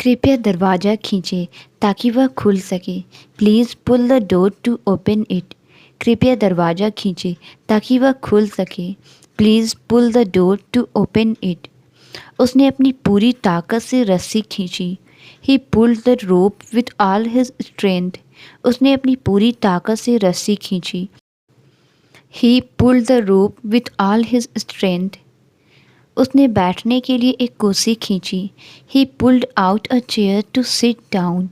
कृपया दरवाज़ा खींचें ताकि वह खुल सके। Please pull the door to open it. कृपया दरवाज़ा खींचें ताकि वह खुल सके। Please pull the door to open it. उसने अपनी पूरी ताकत से रस्सी खींची। He pulled the rope with all his strength. उसने अपनी पूरी ताकत से रस्सी खींची। He pulled the rope with all his strength. उसने बैठने के लिए एक कुर्सी खींची। He pulled out a chair to sit down.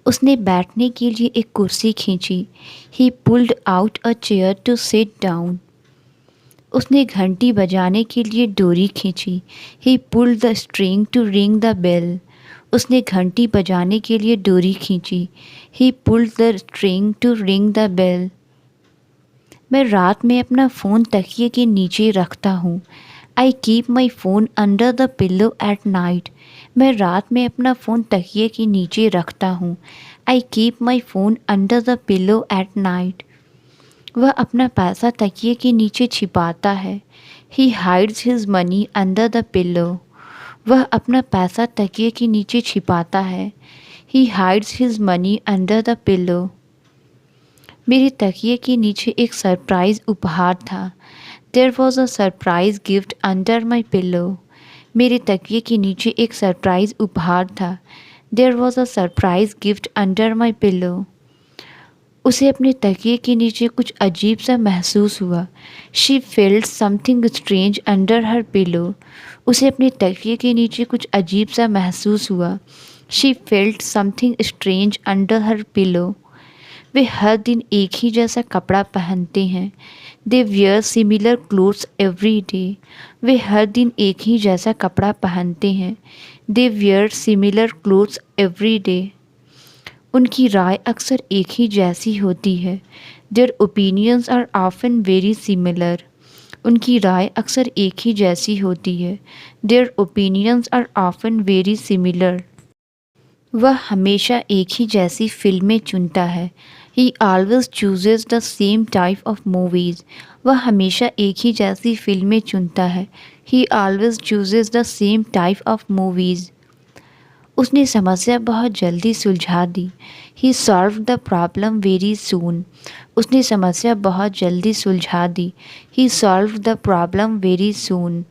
उसने बैठने के लिए एक कुर्सी खींची। He pulled out a chair to sit down. उसने घंटी बजाने के लिए डोरी खींची। He pulled the string to ring the bell. उसने घंटी बजाने के लिए डोरी खींची। He pulled the string to ring the bell. मैं रात में अपना फ़ोन तकिए के नीचे रखता हूँ। I keep my phone under the pillow at night. मैं रात में अपना फ़ोन तकिए के नीचे रखता हूँ। I keep my phone under the pillow at night. वह अपना पैसा तकिए के नीचे छिपाता है। He hides his money under the pillow. वह अपना पैसा तकिए के नीचे छिपाता है। He hides his money under the pillow. मेरे तकिए के नीचे एक सरप्राइज़ उपहार था। There was a surprise gift under my pillow. मेरे तकिए के नीचे एक सरप्राइज़ उपहार था। There was a surprise gift under my pillow. उसे अपने तकिए के नीचे कुछ अजीब सा महसूस हुआ। She felt something strange under her pillow. उसे अपने तकिए के नीचे कुछ अजीब सा महसूस हुआ। She felt something strange under her pillow. वे हर दिन एक ही जैसा कपड़ा पहनते हैं। They wear similar clothes every day. वे हर दिन एक ही जैसा कपड़ा पहनते हैं। They wear similar clothes every day. उनकी राय अक्सर एक ही जैसी होती है। Their opinions are often very similar. उनकी राय अक्सर एक ही जैसी होती है। Their opinions are often very similar. वह हमेशा एक ही जैसी फिल्में चुनता है। He always chooses the same type of movies. वह हमेशा एक ही जैसी फिल्में चुनता है। He always chooses the same type of movies. उसने समस्या बहुत जल्दी सुलझा दी। He solve the problem very soon. उसने समस्या बहुत जल्दी सुलझा दी। He solve the problem very soon.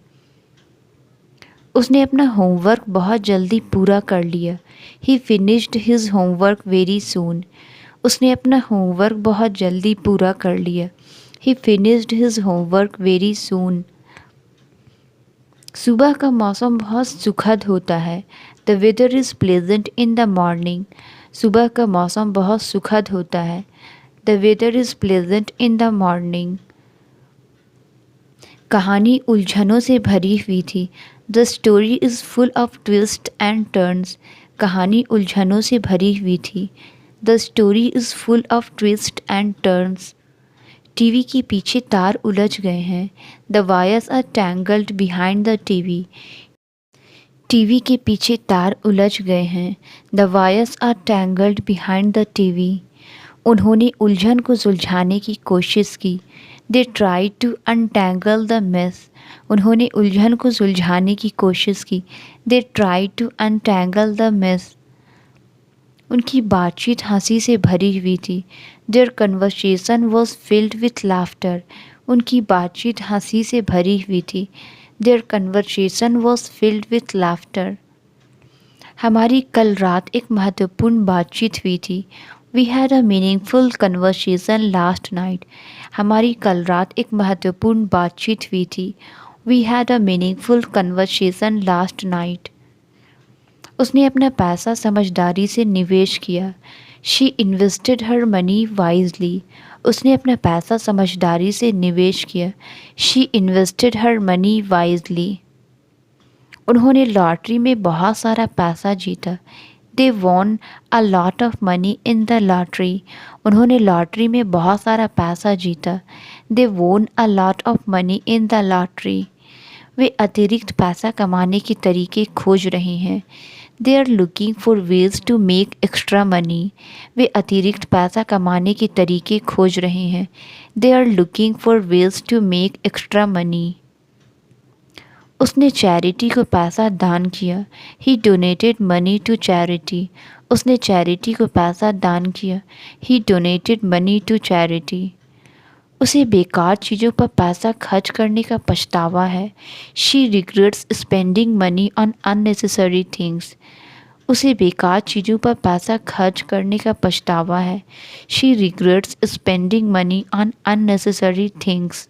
उसने अपना होमवर्क बहुत जल्दी पूरा कर लिया। He finished his homework very soon. उसने अपना होमवर्क बहुत जल्दी पूरा कर लिया। He finished his homework very soon. सुबह का मौसम बहुत सुखद होता है। The weather is pleasant in the morning. सुबह का मौसम बहुत सुखद होता है। The weather is pleasant in the morning. कहानी उलझनों से भरी हुई थी। The story is full of twist and turns. कहानी उलझनों से भरी हुई थी। The story is full of twist and turns. TV के पीछे तार उलझ गए हैं। The wires are tangled behind the TV. TV के पीछे तार उलझ गए हैं। The wires are tangled behind the TV. उन्होंने उलझन को सुलझाने की कोशिश की। They try to untangle the mess. उन्होंने उलझन को सुलझाने की कोशिश की। They try to untangle the mess. उनकी बातचीत हंसी से भरी हुई थी। Their conversation was filled with laughter. उनकी बातचीत हंसी से भरी हुई थी। Their conversation was filled with laughter. हमारी कल रात एक महत्वपूर्ण बातचीत हुई थी। We had a meaningful conversation last night. हमारी कल रात एक महत्वपूर्ण बातचीत हुई थी। We had a meaningful conversation last night. उसने अपना पैसा समझदारी से निवेश किया। She invested her money wisely. उसने अपना पैसा समझदारी से निवेश किया। She invested her money wisely. उन्होंने लॉटरी में बहुत सारा पैसा जीता। दे won a lot of money in the lottery. उन्होंने लॉटरी में बहुत सारा पैसा जीता। They won a lot of money in the lottery. वे अतिरिक्त पैसा कमाने के तरीके खोज रहे हैं। They are looking for ways to make extra money. वे अतिरिक्त पैसा कमाने के तरीके खोज रहे हैं। They are looking for ways to make extra money. उसने चैरिटी को पैसा दान किया। He donated money to charity. उसने चैरिटी को पैसा दान किया। He donated money to charity. उसे बेकार चीज़ों पर पैसा खर्च करने का पछतावा है। She regrets spending money on unnecessary things. उसे बेकार चीज़ों पर पैसा खर्च करने का पछतावा है। She regrets spending money on unnecessary things.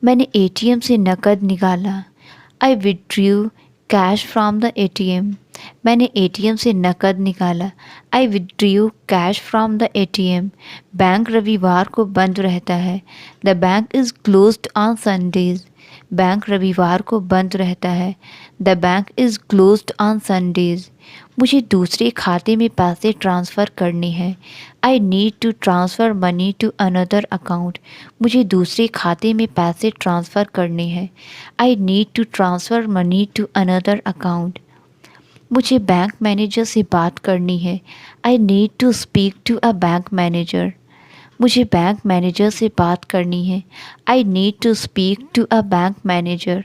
मैंने एटीएम से नकद निकाला। I withdrew cash from the ATM. मैंने एटीएम से नकद निकाला। I withdrew cash from the ATM. Bank रविवार को बंद रहता है। The bank is closed on Sundays. Bank रविवार को बंद रहता है। The bank is closed on Sundays. मुझे दूसरे खाते में पैसे ट्रांसफ़र करने हैं। I need to transfer money to another account. मुझे दूसरे खाते में पैसे ट्रांसफ़र करने हैं। I need to transfer money to another account. मुझे बैंक मैनेजर से बात करनी है। I need to speak to a bank manager. मुझे बैंक मैनेजर से बात करनी है। I need to speak to a bank manager.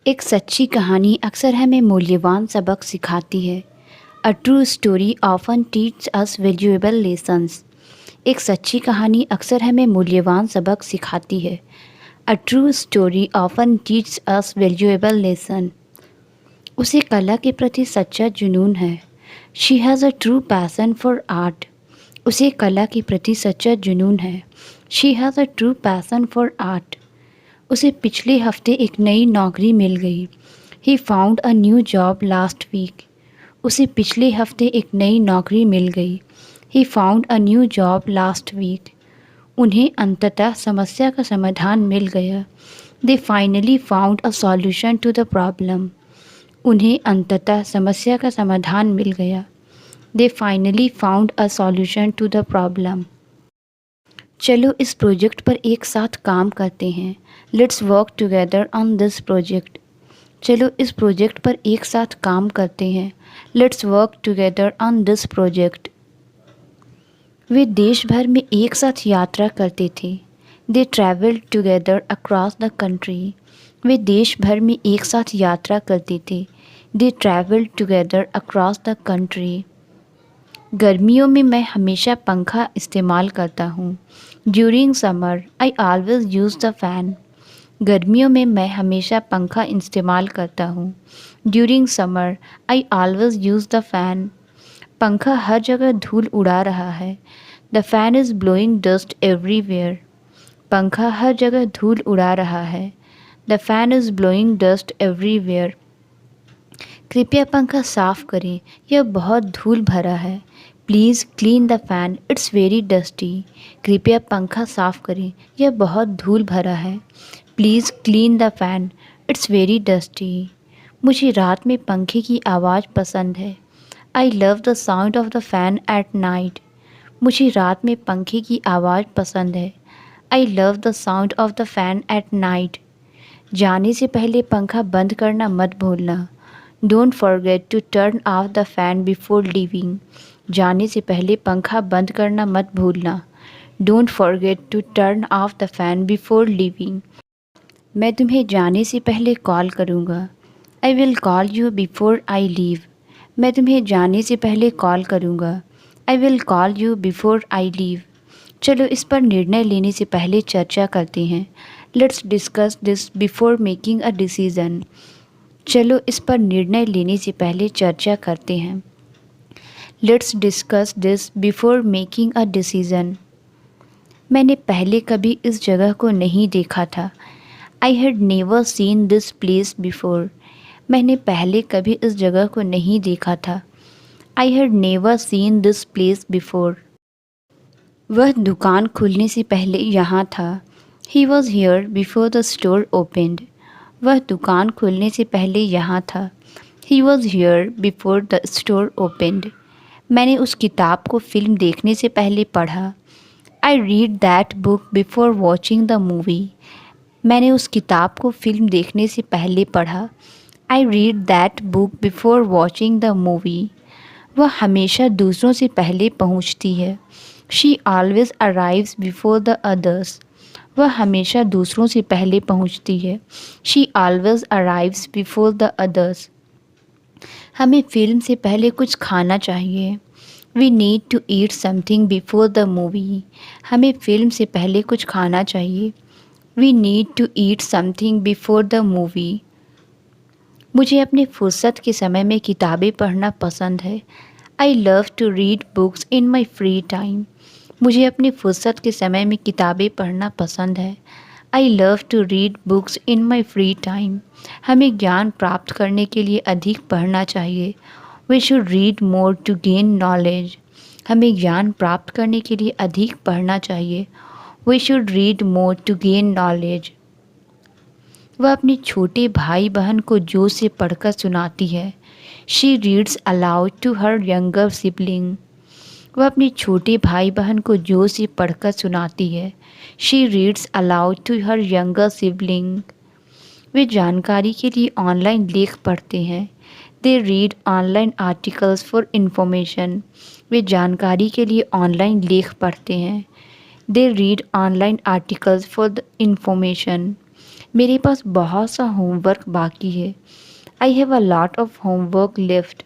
एक सच्ची कहानी अक्सर हमें मूल्यवान सबक सिखाती है। A true story often teach us valuable lessons. एक सच्ची कहानी अक्सर हमें मूल्यवान सबक सिखाती है। A true story often teach us valuable lesson. उसे कला के प्रति सच्चा जुनून है। She has a true passion for art. उसे कला के प्रति सच्चा जुनून है। She has a true passion for art. उसे पिछले हफ्ते एक नई नौकरी मिल गई। He found a new job last week. उसे पिछले हफ्ते एक नई नौकरी मिल गई। He found a new job last week. उन्हें अंततः समस्या का समाधान मिल गया। They finally found a solution to the problem. उन्हें अंततः समस्या का समाधान मिल गया। They finally found a solution to the problem. चलो इस प्रोजेक्ट पर एक साथ काम करते हैं। Let's work together on this project. चलो इस प्रोजेक्ट पर एक साथ काम करते हैं। Let's work together on this project. वे देश भर में एक साथ यात्रा करते थे। They travelled together across the country. वे देश भर में एक साथ यात्रा करते थे। They travelled together across the country. गर्मियों में मैं हमेशा पंखा इस्तेमाल करता हूँ। During summer I always use the fan. गर्मियों में मैं हमेशा पंखा इस्तेमाल करता हूँ। During summer I always use the fan. पंखा हर जगह धूल उड़ा रहा है। The fan is blowing dust everywhere. पंखा हर जगह धूल उड़ा रहा है। The fan is blowing dust everywhere. कृपया पंखा साफ़ करें, यह बहुत धूल भरा है। Please clean the fan, it's very dusty. कृपया पंखा साफ़ करें, यह बहुत धूल भरा है। Please clean the fan, it's very dusty. मुझे रात में पंखे की आवाज़ पसंद है। I love the sound of the fan at night. मुझे रात में पंखे की आवाज़ पसंद है। I love the sound of the fan at night. जाने से पहले पंखा बंद करना मत भूलना। Don't forget to turn off the fan before leaving. जाने से पहले पंखा बंद करना मत भूलना। Don't forget to turn off the fan before leaving. मैं तुम्हें जाने से पहले कॉल करूँगा। I will call you before I leave. मैं तुम्हें जाने से पहले कॉल करूँगा। I will call you before I leave. चलो इस पर निर्णय लेने से पहले चर्चा करते हैं। Let's discuss this before making a decision. चलो इस पर निर्णय लेने से पहले चर्चा करते हैं। Let's discuss this before making a decision. मैंने पहले कभी इस जगह को नहीं देखा था। I had never seen this place before. मैंने पहले कभी इस जगह को नहीं देखा था। I had never seen this place before. वह दुकान खुलने से पहले यहाँ था। He was here before the store opened. वह दुकान खुलने से पहले यहाँ था। He was here before the store opened. मैंने उस किताब को फिल्म देखने से पहले पढ़ा। I read that book before watching the movie. मैंने उस किताब को फिल्म देखने से पहले पढ़ा। I read that book before watching the movie. वह हमेशा दूसरों से पहले पहुंचती है। She always arrives before the others. वह हमेशा दूसरों से पहले पहुंचती है। She always arrives before the others. हमें फिल्म से पहले कुछ खाना चाहिए। We need to eat something before the movie. हमें फिल्म से पहले कुछ खाना चाहिए। We need to eat something before the movie. मुझे अपने फुर्सत के समय में किताबें पढ़ना पसंद है। I love to read books in my free time. मुझे अपनी फुर्सत के समय में किताबें पढ़ना पसंद है। I love to read books in my free time. हमें ज्ञान प्राप्त करने के लिए अधिक पढ़ना चाहिए। We should read more to gain knowledge. हमें ज्ञान प्राप्त करने के लिए अधिक पढ़ना चाहिए। We should read more to gain knowledge. वह अपने छोटे भाई बहन को जोर से पढ़कर सुनाती है। She reads aloud to her younger sibling. वह अपने छोटे भाई बहन को जोर से पढ़कर सुनाती है। She reads aloud to her younger sibling. वे जानकारी के लिए ऑनलाइन लेख पढ़ते हैं। They read online articles for information. वे जानकारी के लिए ऑनलाइन लेख पढ़ते हैं। They read online articles for the information. मेरे पास बहुत सा होमवर्क बाकी है। I have a lot of homework left.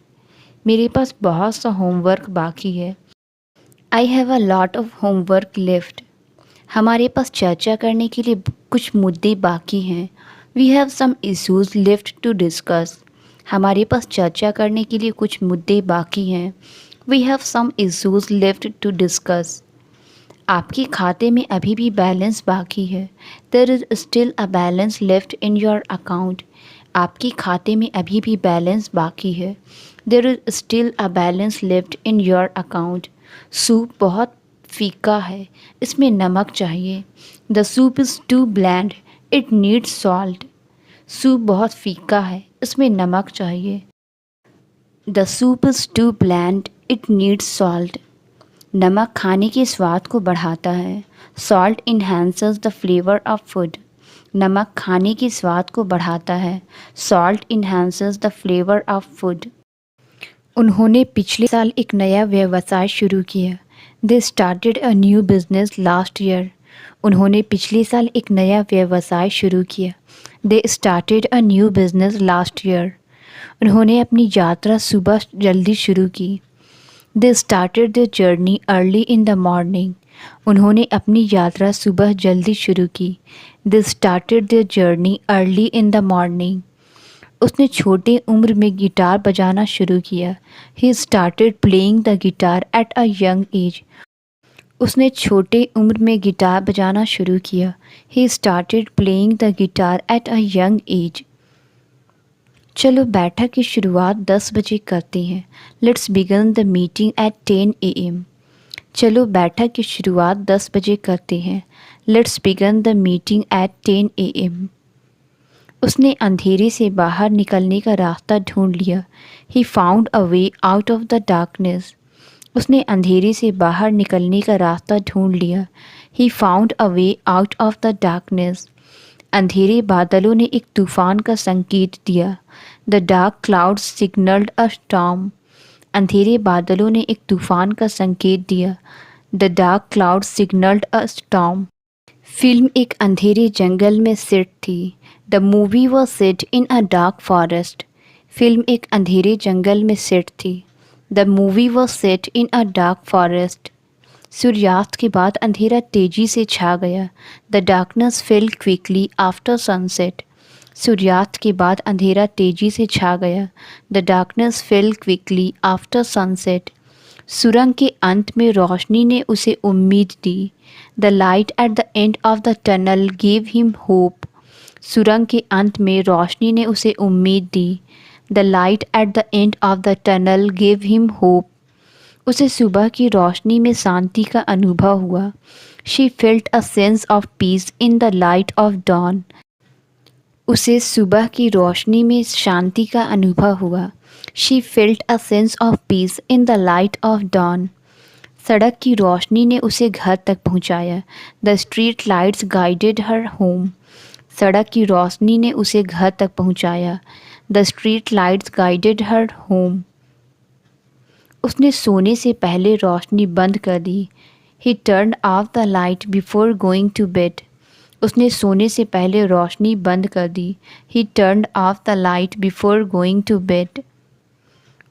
मेरे पास बहुत सा होमवर्क बाकी है। I have a lot of homework left. हमारे पास चर्चा करने के लिए कुछ मुद्दे बाकी हैं। We have some issues left to discuss. हमारे पास चर्चा करने के लिए कुछ मुद्दे बाकी हैं। We have some issues left to discuss. आपके खाते में अभी भी बैलेंस बाकी है। There is still a balance left in your account. आपके खाते में अभी भी बैलेंस बाकी है। There is still a balance left in your account. Soup बहुत फीका है, इसमें नमक चाहिए। The soup is too bland, it needs salt. Soup बहुत फीका है, इसमें नमक चाहिए। The soup is too bland, it needs salt. नमक खाने के स्वाद को बढ़ाता है। Salt enhances the flavour of food. नमक खाने के स्वाद को बढ़ाता है। Salt enhances the flavour of food. उन्होंने पिछले साल एक नया व्यवसाय शुरू किया। They started a new business last year. उन्होंने पिछले साल एक नया व्यवसाय शुरू किया। They started a new business last year. उन्होंने अपनी यात्रा सुबह जल्दी शुरू की। They started the journey early in the morning. उन्होंने अपनी यात्रा सुबह जल्दी शुरू की। They started the journey early in the morning. उसने छोटे उम्र में गिटार बजाना शुरू किया। He started playing the guitar at a young age. उसने छोटे उम्र में गिटार बजाना शुरू किया। He started playing the guitar at a young age. चलो बैठक की शुरुआत 10 बजे करते हैं। Let's begin the meeting at 10 AM। चलो बैठक की शुरुआत 10 बजे करते हैं। Let's begin the meeting at 10 AM। उसने अंधेरे से बाहर निकलने का रास्ता ढूंढ लिया। ही found a way out of the darkness. उसने अंधेरे से बाहर निकलने का रास्ता ढूंढ लिया। ही found a way out of the darkness. अंधेरे बादलों ने एक तूफान का संकेत दिया। The dark clouds signalled a storm. अंधेरे बादलों ने एक तूफान का संकेत दिया। The dark clouds signalled a storm. Film एक अंधेरे जंगल में सेट थी। The movie was set in a dark forest. Film एक अंधेरे जंगल में सेट थी। The movie was set in a dark forest. सूर्यास्त के बाद अंधेरा तेजी से छा गया। The darkness fell quickly after sunset. सूर्यास्त के बाद अंधेरा तेजी से छा गया। The darkness fell quickly after sunset. सुरंग के अंत में रोशनी ने उसे उम्मीद दी। The light at the end of the tunnel gave him hope. सुरंग के अंत में रोशनी ने उसे उम्मीद दी। The light at the end of the tunnel gave him hope. उसे सुबह की रोशनी में शांति का अनुभव हुआ। She felt a sense of peace in the light of dawn. उसे सुबह की रोशनी में शांति का अनुभव हुआ। She felt a sense of peace in the light of dawn. सड़क की रोशनी ने उसे घर तक पहुंचाया। The street lights guided her home. सड़क की रोशनी ने उसे घर तक पहुंचाया। The street lights guided her home. उसने सोने से पहले रोशनी बंद कर दी। He turn off the light before going to bed. उसने सोने से पहले रोशनी बंद कर दी। He turned off the light before going to bed.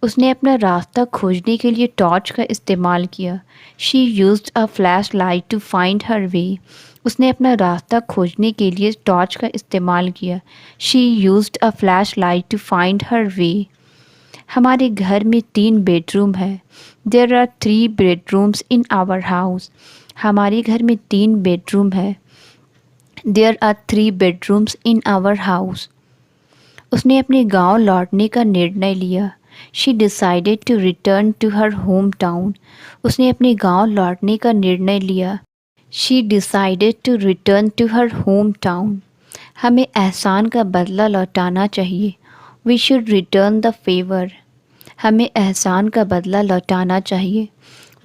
उसने अपना रास्ता खोजने के लिए टॉर्च का इस्तेमाल किया। She used a flash light to find her way. उसने अपना रास्ता खोजने के लिए टॉर्च का इस्तेमाल किया। She used a flash light to find her way. हमारे घर में 3 बेडरूम है। There are 3 bedrooms in our house. हमारे घर में 3 बेडरूम है। There are 3 bedrooms in our house. उसने अपने गांव लौटने का निर्णय लिया। She decided to return to her home town. उसने अपने गांव लौटने का निर्णय लिया। She decided to return to her home town. हमें एहसान का बदला लौटाना चाहिए। We should return the favour. हमें एहसान का बदला लौटाना चाहिए।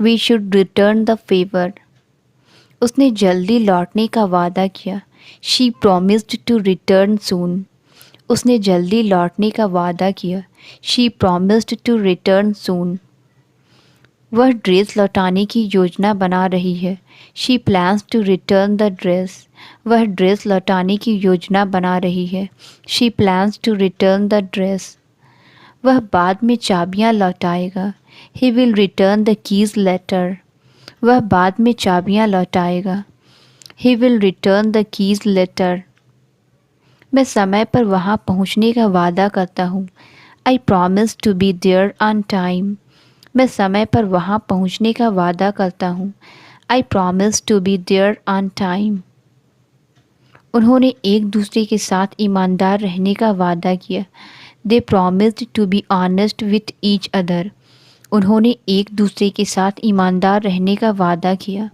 We should return the favour. उसने जल्दी लौटने का वादा किया। She promised to return soon. उसने जल्दी लौटने का वादा किया। She promised to return soon. वह ड्रेस लौटाने की योजना बना रही है। She plans to return the dress. वह ड्रेस लौटाने की योजना बना रही है। She plans to return the dress. वह बाद में चाबियां लौटाएगा। He will return the keys later. वह बाद में चाबियां लौटाएगा। He will return the keys later. मैं समय पर वहाँ पहुँचने का वादा करता हूँ। I promise to be there on time. मैं समय पर वहाँ पहुँचने का वादा करता हूँ। I promise to be there on time. उन्होंने एक दूसरे के साथ ईमानदार रहने का वादा किया। They promised to be honest with each other. उन्होंने एक दूसरे के साथ ईमानदार रहने का वादा किया।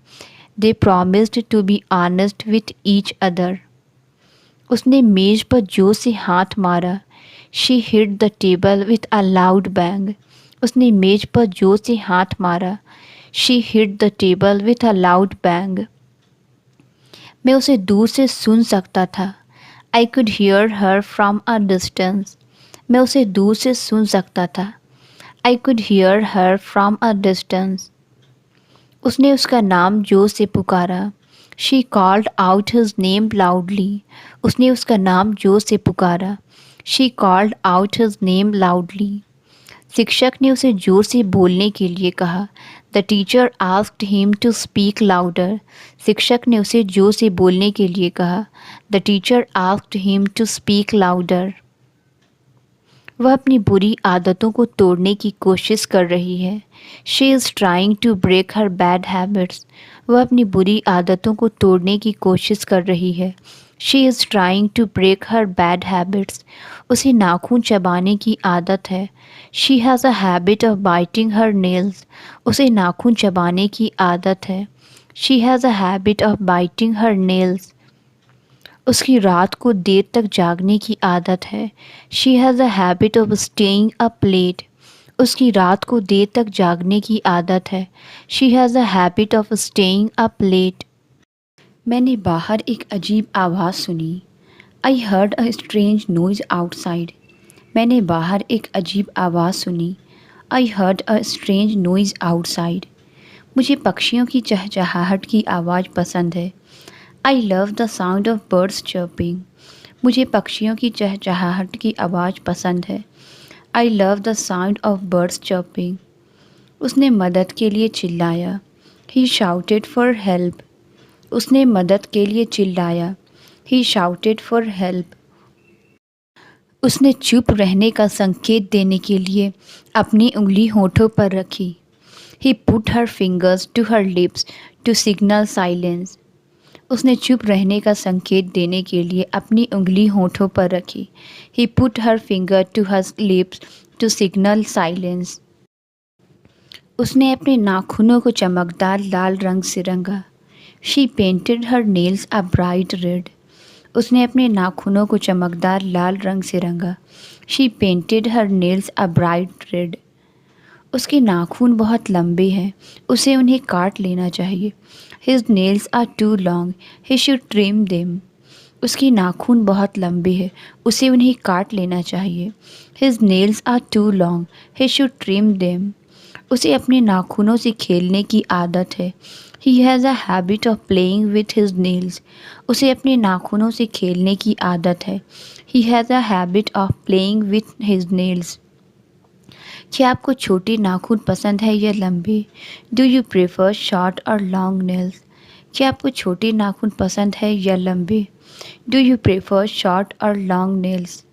They promised to be honest with each other. उसने मेज पर जोर से हाथ मारा। She hit the table with a loud bang. उसने मेज पर जोर से हाथ मारा। She hit the table with a loud bang. मैं उसे दूर से सुन सकता था। I could hear her from a distance. मैं उसे दूर से सुन सकता था। I could hear her from a distance. उसने उसका नाम जोर से पुकारा। She called out his name loudly. उसने उसका नाम जोर से पुकारा। She called out his name loudly. शिक्षक ने उसे जोर से बोलने के लिए कहा। The teacher asked him to speak louder. शिक्षक ने उसे जोर से बोलने के लिए कहा। The teacher asked him to speak louder. वह अपनी बुरी आदतों को तोड़ने की कोशिश कर रही है। She is trying to break her bad habits. वह अपनी बुरी आदतों को तोड़ने की कोशिश कर रही है। She is trying to break her bad habits. उसे नाखून चबाने की आदत है। She has a habit of biting her nails. उसे नाखून चबाने की आदत है। She has a habit of biting her nails. उसकी रात को देर तक जागने की आदत है। She has a habit of staying up late. उसकी रात को देर तक जागने की आदत है। She has a habit of staying up late. मैंने बाहर एक अजीब आवाज़ सुनी। I heard a strange noise outside. मैंने बाहर एक अजीब आवाज़ सुनी। I heard a strange noise outside. मुझे पक्षियों की चहचहाहट की आवाज़ पसंद है। I love the sound of birds chirping. मुझे पक्षियों की चहचहाहट की आवाज़ पसंद है। I love the sound of birds chirping. उसने मदद के लिए चिल्लाया। He shouted for help. उसने मदद के लिए चिल्लाया। He shouted for help. उसने चुप रहने का संकेत देने के लिए अपनी उंगली होठों पर रखी। He put her fingers to her lips to signal silence. उसने चुप रहने का संकेत देने के लिए अपनी उंगली होठों पर रखी। He put her finger to her lips to signal silence. उसने अपने नाखूनों को चमकदार लाल रंग से रंगा। She painted her nails a bright red. उसने अपने नाखूनों को चमकदार लाल रंग से रंगा। She painted her nails a bright red. उसके नाखून बहुत लंबे हैं। उसे उन्हें काट लेना चाहिए। His nails are too long. He should trim them. उसके नाखून बहुत लंबे हैं। उसे उन्हें काट लेना चाहिए। His nails are too long. He should trim them. उसे अपने नाखूनों से खेलने की आदत है। He has a habit of playing with his nails. उसे अपने नाखूनों से खेलने की आदत है। He has a habit of playing with his nails. क्या आपको छोटे नाखून पसंद है या लंबे? Do you prefer short or long nails? क्या आपको छोटे नाखून पसंद है या लंबे? Do you prefer short or long nails?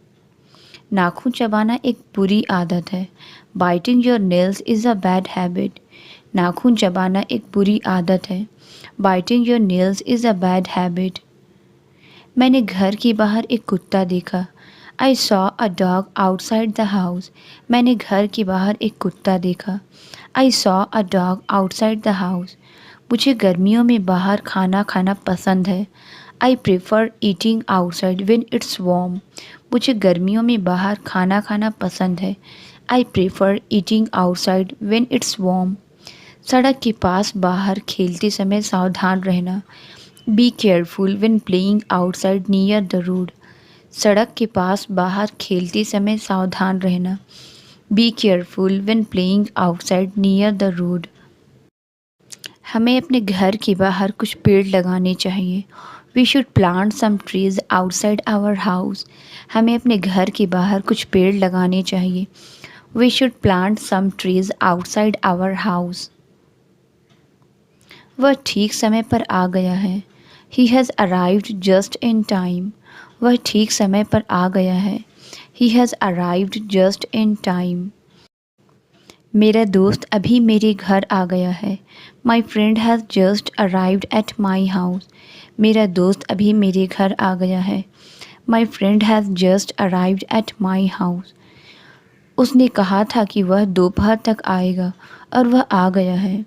नाखून चबाना एक बुरी आदत है। Biting your nails is a bad habit. नाखून चबाना एक बुरी आदत है। Biting your nails is a bad habit. मैंने घर के बाहर एक कुत्ता देखा। I saw a dog outside the house. मैंने घर के बाहर एक कुत्ता देखा। I saw a dog outside the house. मुझे गर्मियों में बाहर खाना खाना पसंद है। I prefer eating outside when it's warm. मुझे गर्मियों में बाहर खाना खाना पसंद है। I prefer eating outside when it's warm. सड़क के पास बाहर खेलते समय सावधान रहना। Be careful when playing outside near the road. सड़क के पास बाहर खेलते समय सावधान रहना। Be careful when playing outside near the road. हमें अपने घर के बाहर कुछ पेड़ लगाने चाहिए। We should plant some trees outside our house. हमें अपने घर के बाहर कुछ पेड़ लगाने चाहिए। We should plant some trees outside our house. वह ठीक समय पर आ गया है। He has arrived just in time. वह ठीक समय पर आ गया है। He has arrived just in time. मेरा दोस्त अभी मेरे घर आ गया है। My friend has just arrived at my house. मेरा दोस्त अभी मेरे घर आ गया है। My friend has just arrived at my house. उसने कहा था कि वह दोपहर तक आएगा और वह आ गया है।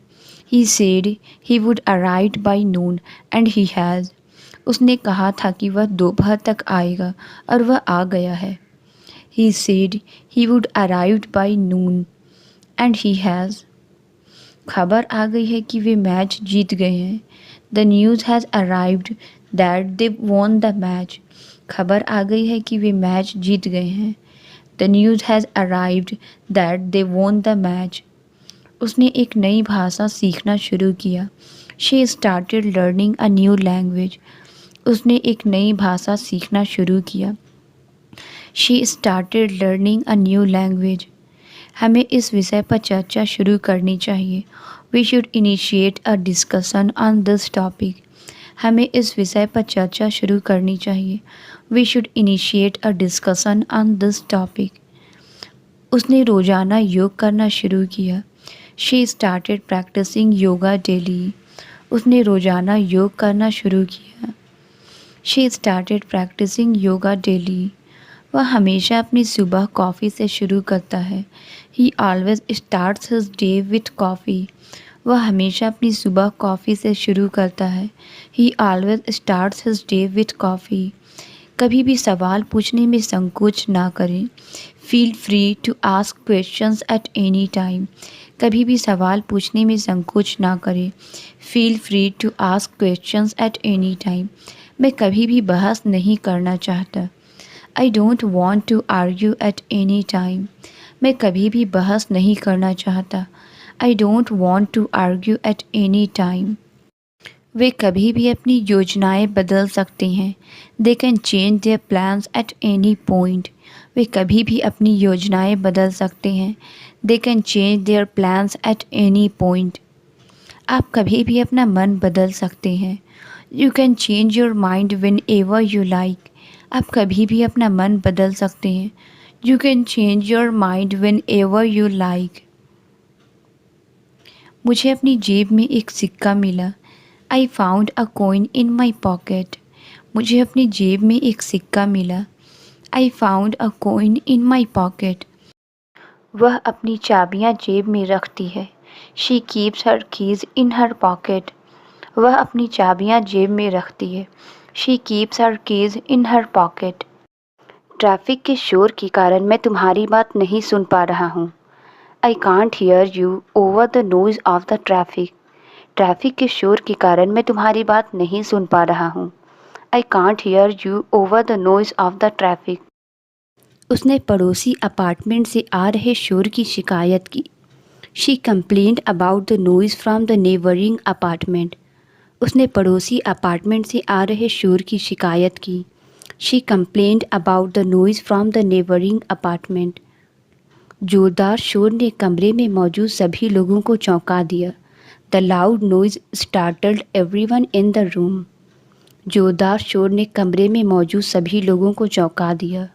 He said he would arrive by noon and he has. उसने कहा था कि वह दोपहर तक आएगा और वह आ गया है। He said he would arrive by noon and he has. खबर आ गई है कि वे मैच जीत गए हैं। The news has arrived that they won the match. खबर आ गई है कि वे मैच जीत गए हैं। The news has arrived that they won the match. उसने एक नई भाषा सीखना शुरू किया। She started learning a new language. उसने एक नई भाषा सीखना शुरू किया। She started learning a new language. हमें इस विषय पर चर्चा शुरू करनी चाहिए। We should initiate a discussion on this topic. हमें इस विषय पर चर्चा शुरू करनी चाहिए। We should initiate a discussion on this topic. उसने रोज़ाना योग करना शुरू किया। She started practising yoga daily. उसने रोज़ाना योग करना शुरू किया। She started practising yoga daily. वह हमेशा अपनी सुबह कॉफ़ी से शुरू करता है। He always starts his day with coffee. वह हमेशा अपनी सुबह कॉफ़ी से शुरू करता है। He always starts his day with coffee. कभी भी सवाल पूछने में संकोच ना करें। Feel free to ask questions at any time. कभी भी सवाल पूछने में संकोच ना करें। Feel free to ask questions at any time. मैं कभी भी बहस नहीं करना चाहता। I don't want to argue at any time. मैं कभी भी बहस नहीं करना चाहता। I don't want to argue at any time. वे कभी भी अपनी योजनाएं बदल सकते हैं। They can change their plans at any point. वे कभी भी अपनी योजनाएं बदल सकते हैं। They can change their plans at any point. आप कभी भी अपना मन बदल सकते हैं। You can change your mind when ever you like. आप कभी भी अपना मन बदल सकते हैं। You can change your mind when ever you like. मुझे अपनी जेब में एक सिक्का मिला। I found a coin in my pocket. मुझे अपनी जेब में एक सिक्का मिला। I found a coin in my pocket. वह अपनी चाबियां जेब में रखती है। She keeps her keys in her pocket. वह अपनी चाबियां जेब में रखती है। She keeps her keys in her pocket. Traffic के शोर के कारण मैं तुम्हारी बात नहीं सुन पा रहा हूँ। I can't hear you over the noise of the traffic. Traffic के शोर के कारण मैं तुम्हारी बात नहीं सुन पा रहा हूँ। I can't hear you over the noise of the traffic. उसने पड़ोसी अपार्टमेंट से आ रहे शोर की शिकायत की। She complained about the noise from the neighbouring apartment. उसने पड़ोसी अपार्टमेंट से आ रहे शोर की शिकायत की। She complained about the noise from the neighbouring apartment. जोरदार शोर ने कमरे में मौजूद सभी लोगों को चौंका दिया। The loud noise startled everyone in the room. जोरदार शोर ने कमरे में मौजूद सभी लोगों को चौंका दिया।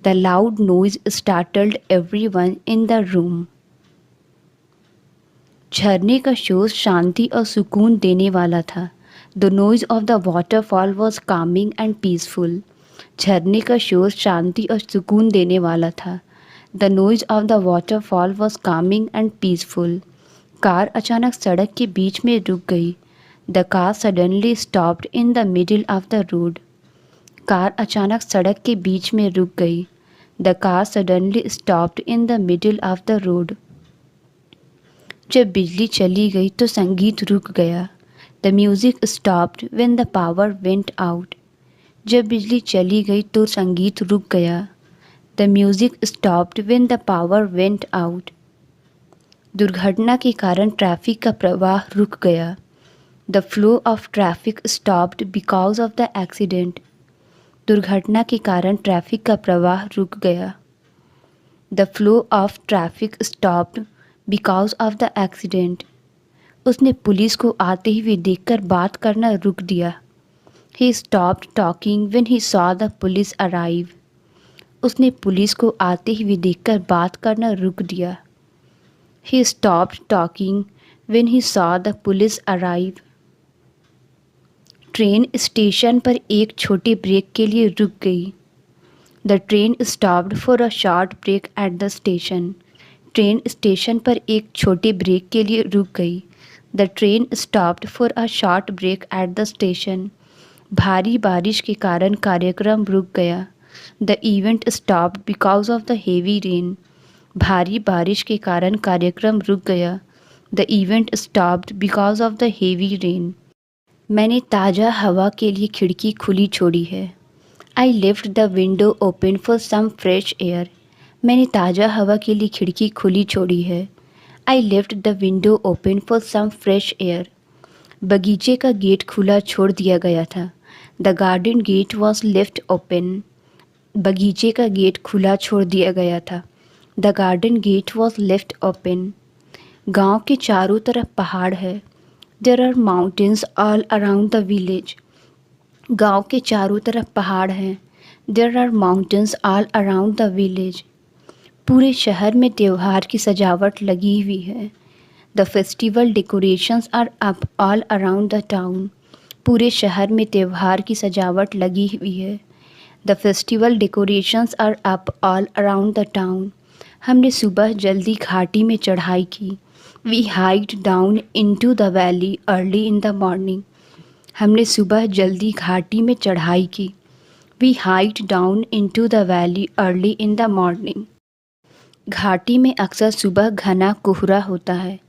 The loud noise startled everyone in the room. झरने का शोर शांति और सुकून देने वाला था। The noise of the waterfall was Kameng and peaceful. झरने का शोर शांति और सुकून देने वाला था। The noise of the waterfall was Kameng and peaceful. Car अचानक सड़क के बीच में रुक गई। The car suddenly stopped in the middle of the road. Car अचानक सड़क के बीच में रुक गई। The car suddenly stopped in the middle of the road. जब बिजली चली गई तो संगीत रुक गया। The music stopped when the power went out. जब बिजली चली गई तो संगीत रुक गया। The music stopped when the power went out. दुर्घटना के कारण ट्रैफिक का प्रवाह रुक गया। The flow of traffic stopped because of the accident. दुर्घटना के कारण ट्रैफिक का प्रवाह रुक गया। The flow of traffic stopped because of the accident. उसने पुलिस को आते हुए देखकर बात करना रुक दिया। He stopped talking when he saw the police arrive. उसने पुलिस को आते हुए देखकर बात करना रुक दिया। He stopped talking when he saw the police arrive. Train station पर एक छोटे ब्रेक के लिए रुक गई। The train stopped for a short break at the station. Train station पर एक छोटे ब्रेक के लिए रुक गई। The train stopped for a short break at the station. भारी बारिश के कारण कार्यक्रम रुक गया। The event stopped because of the heavy rain. भारी बारिश के कारण कार्यक्रम रुक गया। The event stopped because of the heavy rain. मैंने ताज़ा हवा के लिए खिड़की खुली छोड़ी है। I left the window open for some fresh air. मैंने ताज़ा हवा के लिए खिड़की खुली छोड़ी है। I left the window open for some fresh air. बगीचे का गेट खुला छोड़ दिया गया था। The garden gate was left open. बगीचे का गेट खुला छोड़ दिया गया था। The garden gate was left open. गांव के चारों तरफ पहाड़ है। There are mountains all around the village. गांव के चारों तरफ पहाड़ हैं। There are mountains all around the village. पूरे शहर में त्यौहार की सजावट लगी हुई है। The festival decorations are up all around the town. पूरे शहर में त्यौहार की सजावट लगी हुई है। The festival decorations are up all around the town. हमने सुबह जल्दी घाटी में चढ़ाई की। We hiked down into the valley early in the morning. हमने सुबह जल्दी घाटी में चढ़ाई की। We hiked down into the valley early in the morning. घाटी में अक्सर सुबह घना कोहरा होता है।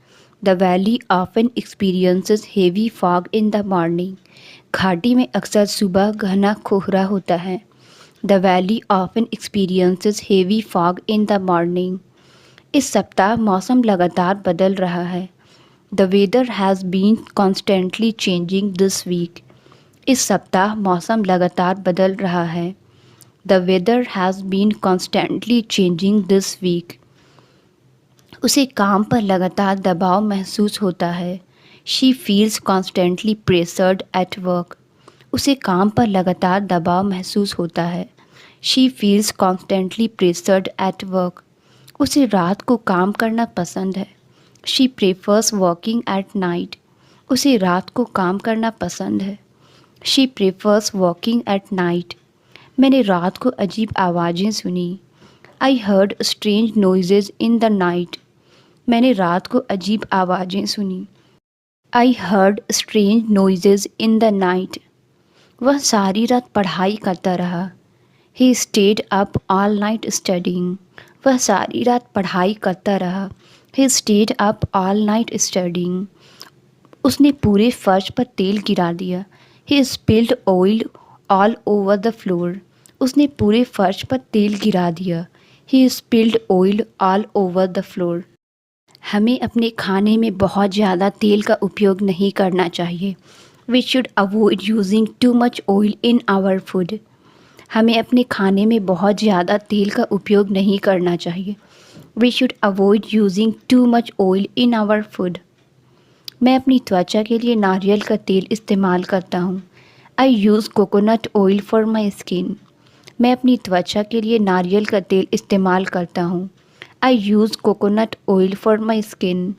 The valley often experiences heavy fog in the morning. घाटी में अक्सर सुबह घना कोहरा होता है। The valley often experiences heavy fog in the morning. इस सप्ताह मौसम लगातार बदल रहा है। The weather has been constantly changing this week. इस सप्ताह मौसम लगातार बदल रहा है। The weather has been constantly changing this week. उसे काम पर लगातार दबाव महसूस होता है। She feels constantly pressured at work. उसे काम पर लगातार दबाव महसूस होता है। She feels constantly pressured at work. उसे रात को काम करना पसंद है। She prefers working at night. उसे रात को काम करना पसंद है। She prefers working at night. मैंने रात को अजीब आवाज़ें सुनी। I heard strange noises in the night. मैंने रात को अजीब आवाज़ें सुनी। I heard strange noises in the night. वह सारी रात पढ़ाई करता रहा। He stayed up all night studying. वह सारी रात पढ़ाई करता रहा। He stayed up all night studying. उसने पूरे फर्श पर तेल गिरा दिया। He spilled oil all over the floor. उसने पूरे फर्श पर तेल गिरा दिया। He spilled oil all over the floor. हमें अपने खाने में बहुत ज़्यादा तेल का उपयोग नहीं करना चाहिए। We should avoid using too much oil in our food. हमें अपने खाने में बहुत ज़्यादा तेल का उपयोग नहीं करना चाहिए। We should avoid using too much oil in our food. मैं अपनी त्वचा के लिए नारियल का तेल इस्तेमाल करता हूँ। I use coconut oil for my skin. मैं अपनी त्वचा के लिए नारियल का तेल इस्तेमाल करता हूँ। I use coconut oil for my skin.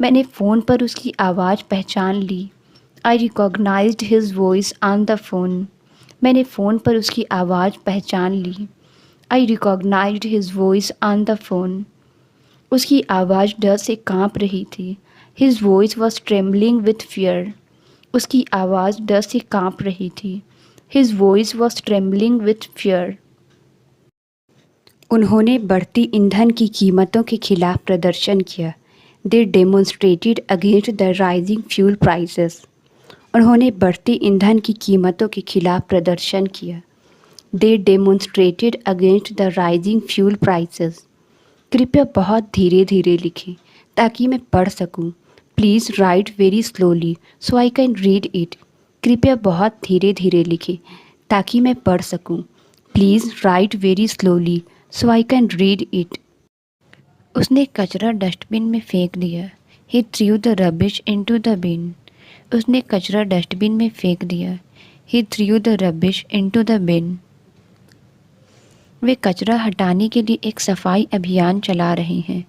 मैंने फ़ोन पर उसकी आवाज़ पहचान ली। I recognised his voice on the phone. मैंने फ़ोन पर उसकी आवाज़ पहचान ली। I recognised his voice on the phone. उसकी आवाज़ डर से काँप रही थी। His voice was trembling with fear. उसकी आवाज़ डर से काँप रही थी। His voice was trembling with fear. उन्होंने बढ़ती ईंधन की कीमतों के खिलाफ प्रदर्शन किया। They demonstrated against the rising fuel prices. उन्होंने बढ़ती ईंधन की कीमतों के खिलाफ प्रदर्शन किया। They demonstrated against the rising fuel prices. कृपया बहुत धीरे धीरे लिखें ताकि मैं पढ़ सकूं। Please write very slowly so I can read it. कृपया बहुत धीरे धीरे लिखें ताकि मैं पढ़ सकूं। Please write very slowly so I can read it. उसने कचरा डस्टबिन में फेंक दिया। He threw the rubbish into the bin. उसने कचरा डस्टबिन में फेंक दिया। He threw the rubbish into the bin. वे कचरा हटाने के लिए एक सफाई अभियान चला रहे हैं।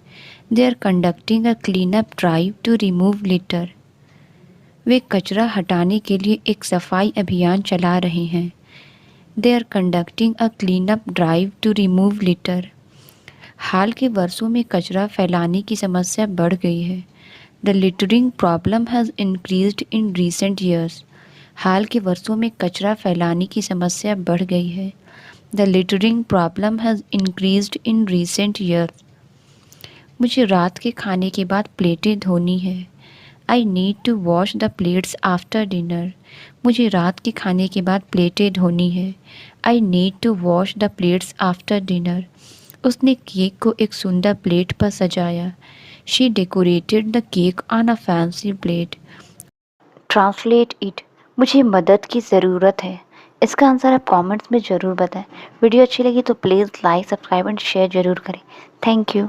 They are conducting a clean up drive to remove litter. वे कचरा हटाने के लिए एक सफाई अभियान चला रहे हैं। They are conducting a clean up drive to remove litter. हाल के वर्षों में कचरा फैलाने की समस्या बढ़ गई है। The littering problem has increased in recent years. हाल के वर्षों में कचरा फैलाने की समस्या बढ़ गई है। The littering problem has increased in recent years. मुझे रात के खाने के बाद प्लेटें धोनी है। I need to wash the plates after dinner. मुझे रात के खाने के बाद प्लेटें धोनी है। I need to wash the plates after dinner. उसने केक को एक सुंदर प्लेट पर सजाया। She decorated the cake on a fancy plate. Translate it. मुझे मदद की ज़रूरत है। इसका आंसर आप कमेंट्स में ज़रूर बताएं। वीडियो अच्छी लगी तो please like subscribe and share ज़रूर करें। Thank you.